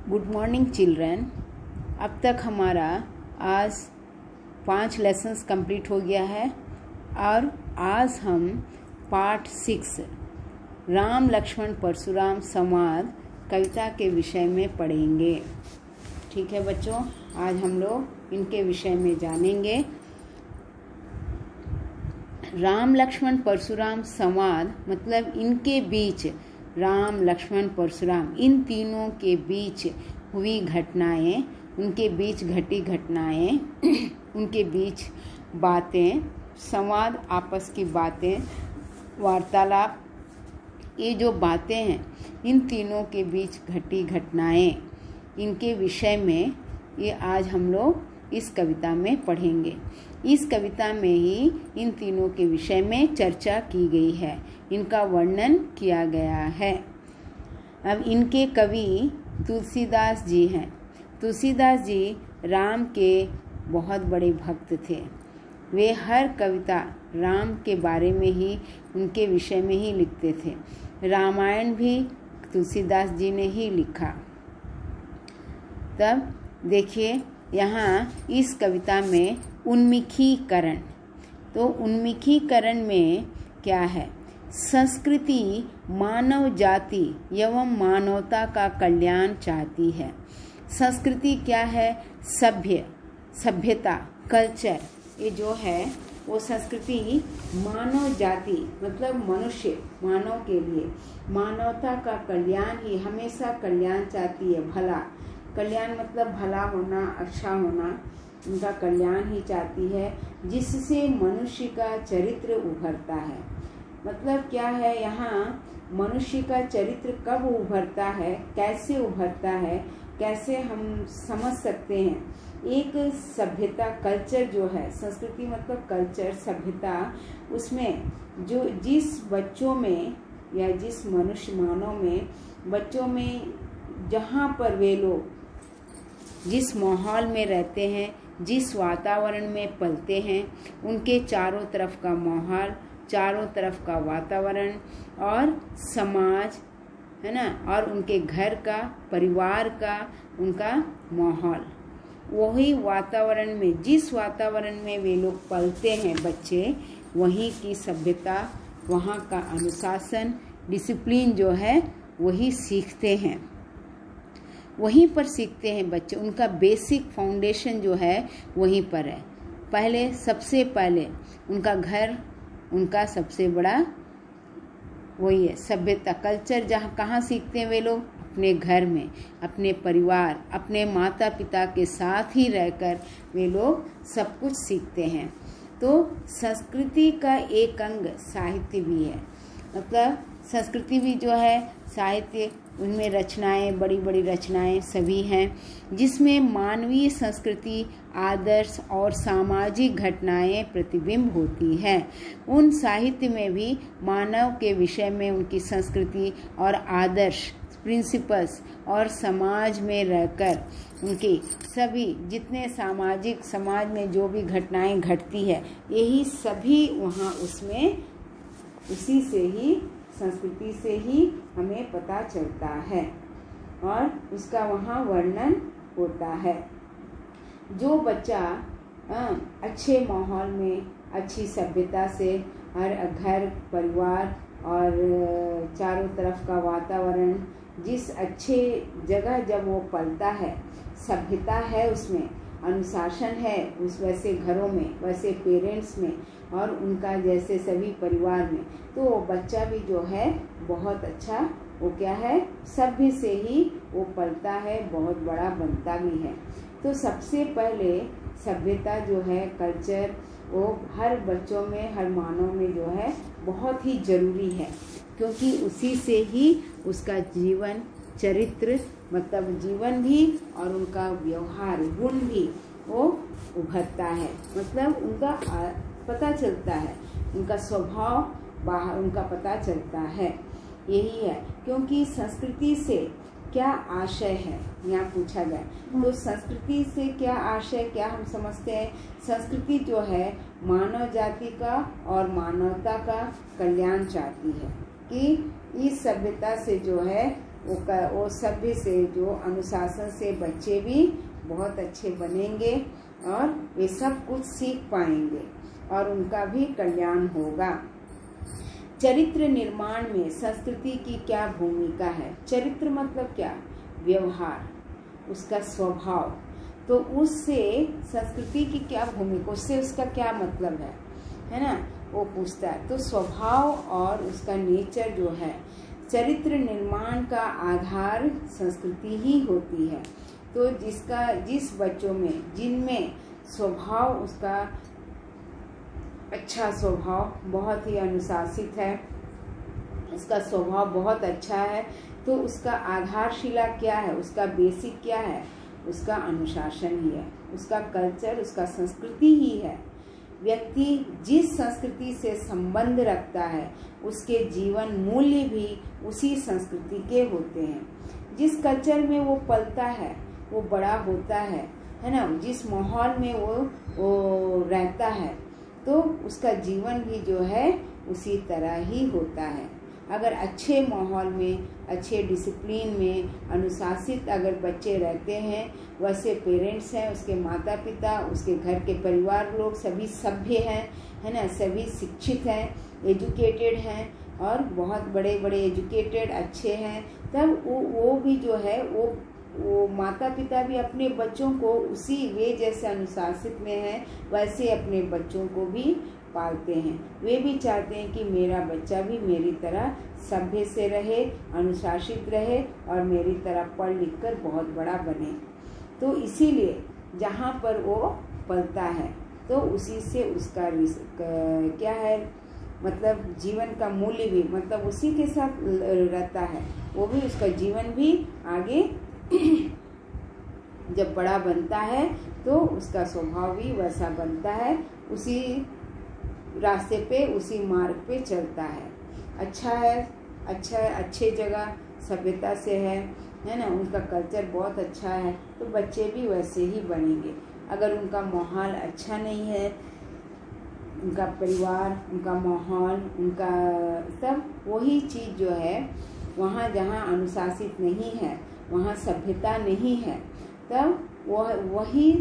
Good morning children. अब तक हमारा आज 5 लेसन्स कंप्लीट हो गया है और आज हम पार्ट 6 राम लक्ष्मण परशुराम संवाद कविता के विषय में पढ़ेंगे। ठीक है बच्चों, आज हम लोग इनके विषय में जानेंगे। राम लक्ष्मण परशुराम संवाद मतलब इनके बीच राम लक्ष्मण परशुराम इन तीनों के बीच हुई घटनाएं, उनके बीच घटी घटनाएं, उनके बीच बातें, संवाद, आपस की बातें, वार्तालाप, ये जो बातें हैं इन तीनों के बीच घटी घटनाएं, इनके विषय में ये आज हम लोग इस कविता में पढ़ेंगे। इस कविता में ही इन तीनों के विषय में चर्चा की गई है, इनका वर्णन किया गया है। अब इनके कवि तुलसीदास जी हैं। तुलसीदास जी राम के बहुत बड़े भक्त थे। वे हर कविता राम के बारे में ही, उनके विषय में ही लिखते थे। रामायण भी तुलसीदास जी ने ही लिखा। तब देखिए यहाँ इस कविता में उन्मुखीकरण, तो उन्मुखीकरण में क्या है? संस्कृति मानव जाति एवं मानवता का कल्याण चाहती है। संस्कृति क्या है? सभ्यता, कल्चर, ये जो है वो संस्कृति मानव जाति मतलब मनुष्य, मानव के लिए मानवता का कल्याण ही हमेशा कल्याण चाहती है। भला, कल्याण मतलब भला होना, अच्छा होना, उनका कल्याण ही चाहती है, जिससे मनुष्य का चरित्र उभरता है। मतलब क्या है, यहाँ मनुष्य का चरित्र कब उभरता है, कैसे उभरता है, कैसे हम समझ सकते हैं? एक सभ्यता, कल्चर जो है, संस्कृति मतलब कल्चर, सभ्यता, उसमें जो जिस बच्चों में या जिस मनुष्य मानव में, बच्चों में जहाँ पर वे लोग जिस माहौल में रहते हैं, जिस वातावरण में पलते हैं, उनके चारों तरफ का माहौल, चारों तरफ का वातावरण और समाज है ना, और उनके घर का, परिवार का, उनका माहौल, वही वातावरण में, जिस वातावरण में वे लोग पलते हैं बच्चे, वहीं की सभ्यता, वहाँ का अनुशासन, डिसिप्लिन जो है वही सीखते हैं, वहीं पर सीखते हैं बच्चे। उनका बेसिक फाउंडेशन जो है वहीं पर है। पहले, सबसे पहले उनका घर, उनका सबसे बड़ा वही है सभ्यता, कल्चर। जहाँ कहाँ सीखते हैं वे लोग? अपने घर में, अपने परिवार, अपने माता पिता के साथ ही रहकर वे लोग सब कुछ सीखते हैं। तो संस्कृति का एक अंग साहित्य भी है। मतलब संस्कृति भी जो है साहित्य, उनमें रचनाएं, बड़ी बड़ी रचनाएं सभी हैं, जिसमें मानवीय संस्कृति, आदर्श और सामाजिक घटनाएं प्रतिबिंब होती हैं। उन साहित्य में भी मानव के विषय में उनकी संस्कृति और आदर्श, प्रिंसिपल्स, और समाज में रहकर उनके सभी जितने सामाजिक, समाज में जो भी घटनाएं घटती है, यही सभी वहाँ उसमें, उसी से ही, संस्कृति से ही हमें पता चलता है और उसका वहाँ वर्णन होता है। जो बच्चा अच्छे माहौल में, अच्छी सभ्यता से, हर घर, परिवार और चारों तरफ का वातावरण, जिस अच्छे जगह जब वो पलता है, सभ्यता है उसमें, अनुशासन है उस वैसे घरों में, वैसे पेरेंट्स में और उनका जैसे सभी परिवार में, तो वो बच्चा भी जो है बहुत अच्छा, वो क्या है, सभ्य से ही वो पलता है, बहुत बड़ा बनता भी है। तो सबसे पहले सभ्यता जो है, कल्चर, वो हर बच्चों में, हर मानव में जो है बहुत ही जरूरी है, क्योंकि उसी से ही उसका जीवन, चरित्र मतलब जीवन भी और उनका व्यवहार, गुण भी वो उभरता है। मतलब उनका पता चलता है, उनका स्वभाव बाहर उनका पता चलता है। यही है, क्योंकि संस्कृति से क्या आशय है, यहाँ पूछा जाए तो संस्कृति से क्या आशय, क्या हम समझते हैं? संस्कृति जो है मानव जाति का और मानवता का कल्याण चाहती है, कि इस सभ्यता से जो है वो सभ्य से, जो अनुशासन से बच्चे भी बहुत अच्छे बनेंगे और वे सब कुछ सीख पाएंगे और उनका भी कल्याण होगा। चरित्र निर्माण में संस्कृति की क्या भूमिका है? चरित्र मतलब क्या? व्यवहार, उसका स्वभाव। तो उससे संस्कृति की क्या भूमिका, उससे उसका क्या मतलब है ना, वो पूछता है। तो स्वभाव और उसका नेचर जो है, चरित्र निर्माण का आधार संस्कृति ही होती है। तो जिस बच्चों में, जिनमें स्वभाव, उसका अच्छा स्वभाव, बहुत ही अनुशासित है, उसका स्वभाव बहुत अच्छा है, तो उसका आधारशिला क्या है, उसका बेसिक क्या है? उसका अनुशासन ही है, उसका कल्चर, उसका संस्कृति ही है। व्यक्ति जिस संस्कृति से संबंध रखता है, उसके जीवन मूल्य भी उसी संस्कृति के होते हैं। जिस कल्चर में वो पलता है, वो बड़ा होता है ना, जिस माहौल में वो रहता है, तो उसका जीवन भी जो है उसी तरह ही होता है। अगर अच्छे माहौल में, अच्छे डिसिप्लिन में, अनुशासित अगर बच्चे रहते हैं, वैसे पेरेंट्स हैं, उसके माता पिता, उसके घर के परिवार लोग सभी सभ्य हैं, है ना, सभी शिक्षित हैं, एजुकेटेड हैं और बहुत बड़े बड़े एजुकेटेड अच्छे हैं, तब वो भी जो है वो माता पिता भी अपने बच्चों को उसी वे जैसे अनुशासित में है, वैसे अपने बच्चों को भी पालते हैं। वे भी चाहते हैं कि मेरा बच्चा भी मेरी तरह सभ्य से रहे, अनुशासित रहे और मेरी तरह पढ़ लिख कर बहुत बड़ा बने। तो इसीलिए जहाँ पर वो पलता है, तो उसी से उसका क्या है, मतलब जीवन का मूल्य भी, मतलब उसी के साथ रहता है, वो भी उसका जीवन भी आगे जब बड़ा बनता है तो उसका स्वभाव भी वैसा बनता है, उसी रास्ते पे, उसी मार्ग पे चलता है। अच्छा है, अच्छे जगह सभ्यता से है ना, उनका कल्चर बहुत अच्छा है, तो बच्चे भी वैसे ही बनेंगे। अगर उनका माहौल अच्छा नहीं है, उनका परिवार, उनका माहौल, उनका सब वही चीज़ जो है, वहाँ जहाँ अनुशासित नहीं है, वहाँ सभ्यता नहीं है, तब वही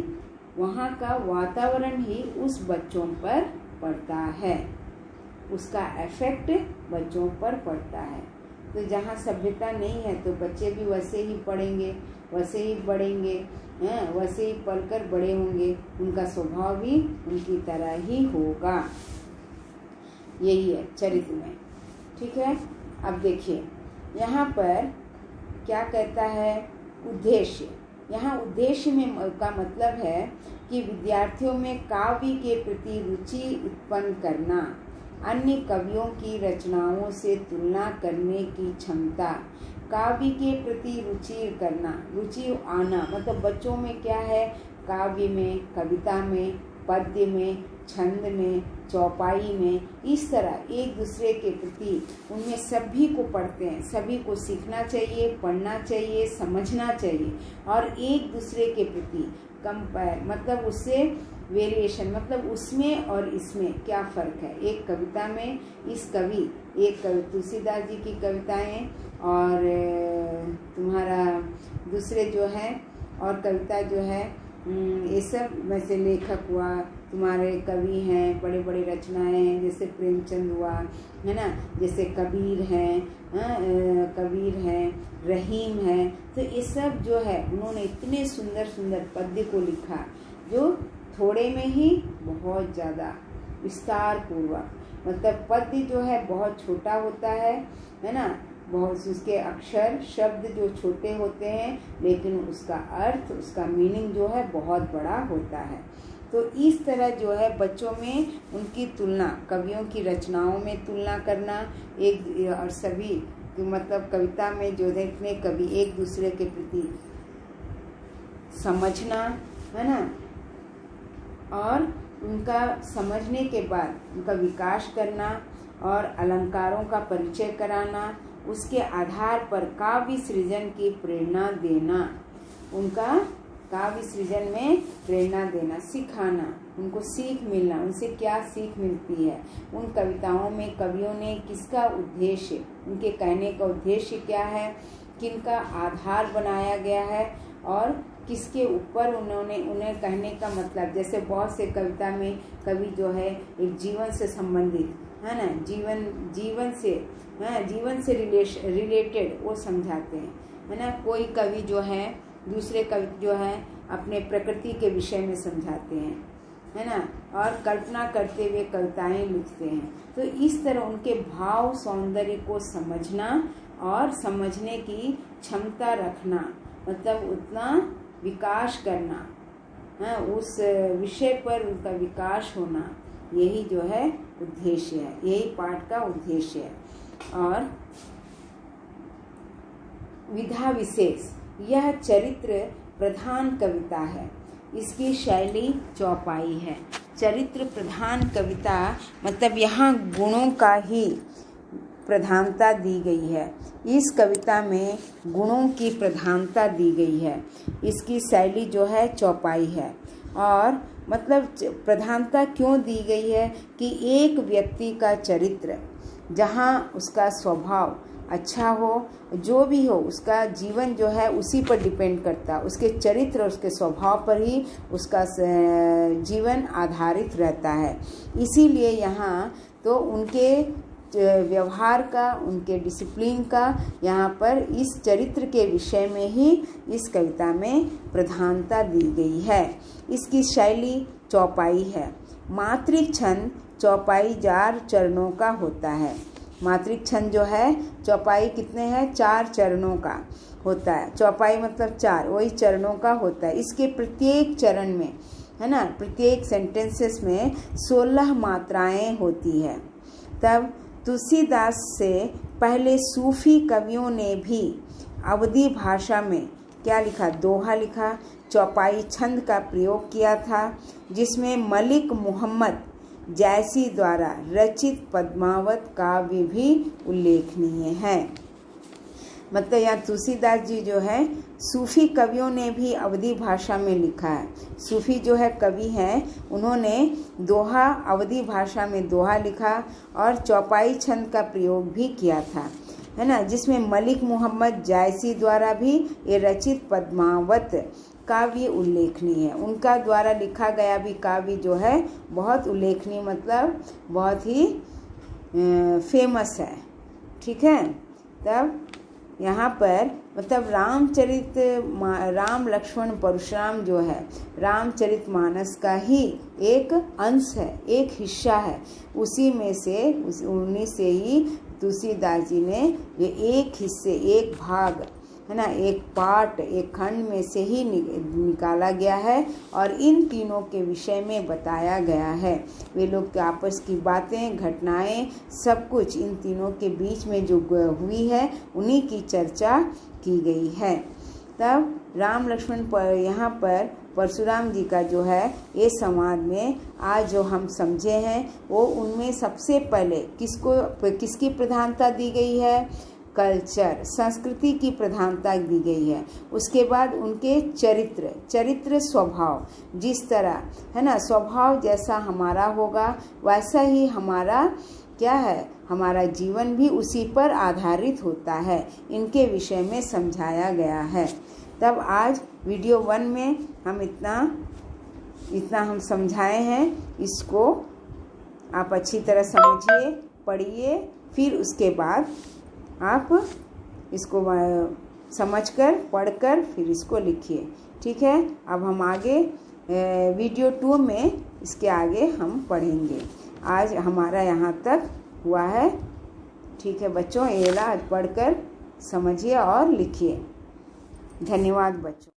वहाँ का वातावरण ही उस बच्चों पर पड़ता है, उसका इफेक्ट बच्चों पर पड़ता है। तो जहाँ सभ्यता नहीं है, तो बच्चे भी वैसे ही पढ़ेंगे, वैसे ही बढ़ेंगे, वैसे ही पढ़कर बड़े होंगे, उनका स्वभाव भी उनकी तरह ही होगा। यही है चरित्र में। ठीक है, अब देखिए यहाँ पर क्या कहता है, उद्देश्य। यहाँ उद्देश्य में का मतलब है कि विद्यार्थियों में काव्य के प्रति रुचि उत्पन्न करना, अन्य कवियों की रचनाओं से तुलना करने की क्षमता, काव्य के प्रति रुचि करना, रुचि आना, मतलब बच्चों में क्या है, काव्य में, कविता में, पद्य में, छंद में, चौपाई में, इस तरह एक दूसरे के प्रति, उनमें सभी को पढ़ते हैं, सभी को सीखना चाहिए, पढ़ना चाहिए, समझना चाहिए और एक दूसरे के प्रति कंपेयर, मतलब उससे वेरिएशन, मतलब उसमें और इसमें क्या फ़र्क है। एक कविता में एक कवि तुलसीदास जी की कविताएं और तुम्हारा दूसरे जो है और कविता जो है, ये सब में से लेखक हुआ, तुम्हारे कवि हैं, बड़े बड़े रचनाएं हैं, जैसे प्रेमचंद हुआ, है ना, जैसे कबीर हैं, रहीम है। तो ये सब जो है, उन्होंने इतने सुंदर सुंदर पद्य को लिखा, जो थोड़े में ही बहुत ज़्यादा विस्तार पूर्वक, मतलब पद्य जो है बहुत छोटा होता है ना, बहुत उसके अक्षर शब्द जो छोटे होते हैं, लेकिन उसका अर्थ, उसका मीनिंग जो है बहुत बड़ा होता है। तो इस तरह जो है बच्चों में उनकी तुलना, कवियों की रचनाओं में तुलना करना, एक और सभी मतलब कविता में जो है इतने कवि एक दूसरे के प्रति समझना, है ना, और उनका समझने के बाद उनका विकास करना और अलंकारों का परिचय कराना, उसके आधार पर काव्य सृजन की प्रेरणा देना, उनका काव्य सृजन में प्रेरणा देना, सिखाना, उनको सीख मिलना, उनसे क्या सीख मिलती है, उन कविताओं में कवियों ने किसका उद्देश्य, उनके कहने का उद्देश्य क्या है, किनका आधार बनाया गया है और किसके ऊपर उन्हें कहने का मतलब, जैसे बहुत से कविता में कवि जो है एक जीवन से संबंधित है ना, जीवन से रिलेटेड वो समझाते हैं, है ना। कोई कवि जो है दूसरे कवि जो है अपने प्रकृति के विषय में समझाते हैं, है ना, और कल्पना करते हुए कविताएं लिखते हैं। तो इस तरह उनके भाव सौंदर्य को समझना और समझने की क्षमता रखना, मतलब उतना विकास करना, है, उस विषय पर उनका विकास होना, यही जो है उद्देश्य है, यही पाठ का उद्देश्य है। और विधा विशेष, यह चरित्र प्रधान कविता है, इसकी शैली चौपाई है। चरित्र प्रधान कविता मतलब यहाँ गुणों का ही प्रधानता दी गई है, इस कविता में गुणों की प्रधानता दी गई है। इसकी शैली जो है चौपाई है, और मतलब प्रधानता क्यों दी गई है कि एक व्यक्ति का चरित्र, जहाँ उसका स्वभाव अच्छा हो, जो भी हो, उसका जीवन जो है उसी पर डिपेंड करता, उसके चरित्र और उसके स्वभाव पर ही उसका जीवन आधारित रहता है। इसीलिए यहाँ तो उनके व्यवहार का, उनके डिसिप्लिन का यहाँ पर इस चरित्र के विषय में ही इस कविता में प्रधानता दी गई है। इसकी शैली चौपाई है। मात्रिक छंद चौपाई 4 चरणों का होता है। मात्रिक छंद जो है चौपाई कितने हैं, 4 चरणों का होता है। चौपाई मतलब 4, वही चरणों का होता है। इसके प्रत्येक चरण में, है ना, प्रत्येक सेंटेंसेस में 16 मात्राएं होती है। तब तुलसीदास से पहले सूफी कवियों ने भी अवधी भाषा में क्या लिखा, दोहा लिखा, चौपाई छंद का प्रयोग किया था, जिसमें मलिक मोहम्मद जैसी द्वारा रचित पद्मावत काव्य भी उल्लेखनीय है। मतलब यहाँ तुलसीदास जी जो है सूफी कवियों ने भी अवधी भाषा में लिखा है। सूफी जो है कवि हैं, उन्होंने दोहा, अवधी भाषा में दोहा लिखा और चौपाई छंद का प्रयोग भी किया था, है ना, जिसमें मलिक मोहम्मद जायसी द्वारा भी ये रचित पद्मावत काव्य उल्लेखनीय है। उनका द्वारा लिखा गया भी काव्य जो है बहुत उल्लेखनीय, मतलब बहुत ही फेमस है। ठीक है। तब यहाँ पर मतलब राम लक्ष्मण परशुराम जो है रामचरितमानस का ही एक अंश है, एक हिस्सा है। उसी में से उन्हीं से ही तुलसीदास जी ने ये एक हिस्से, एक भाग, है ना, एक पार्ट, एक खंड में से ही निकाला गया है और इन तीनों के विषय में बताया गया है। वे लोग के आपस की बातें, घटनाएं, सब कुछ इन तीनों के बीच में जो हुई है उन्हीं की चर्चा की गई है। तब राम लक्ष्मण पर यहाँ पर परशुराम जी का जो है ये संवाद में आज जो हम समझे हैं वो उनमें सबसे पहले किसकी प्रधानता दी गई है, कल्चर, संस्कृति की प्रधानता दी गई है। उसके बाद उनके चरित्र स्वभाव, जिस तरह, है ना, स्वभाव जैसा हमारा होगा वैसा ही हमारा क्या है, हमारा जीवन भी उसी पर आधारित होता है, इनके विषय में समझाया गया है। तब आज वीडियो 1 में हम इतना हम समझाए हैं, इसको आप अच्छी तरह समझिए, पढ़िए, फिर उसके बाद आप इसको समझकर, पढ़कर फिर इसको लिखिए। ठीक है। अब हम आगे वीडियो 2 में इसके आगे हम पढ़ेंगे। आज हमारा यहाँ तक हुआ है। ठीक है बच्चों, ये आज पढ़कर समझिए और लिखिए। धन्यवाद बच्चों।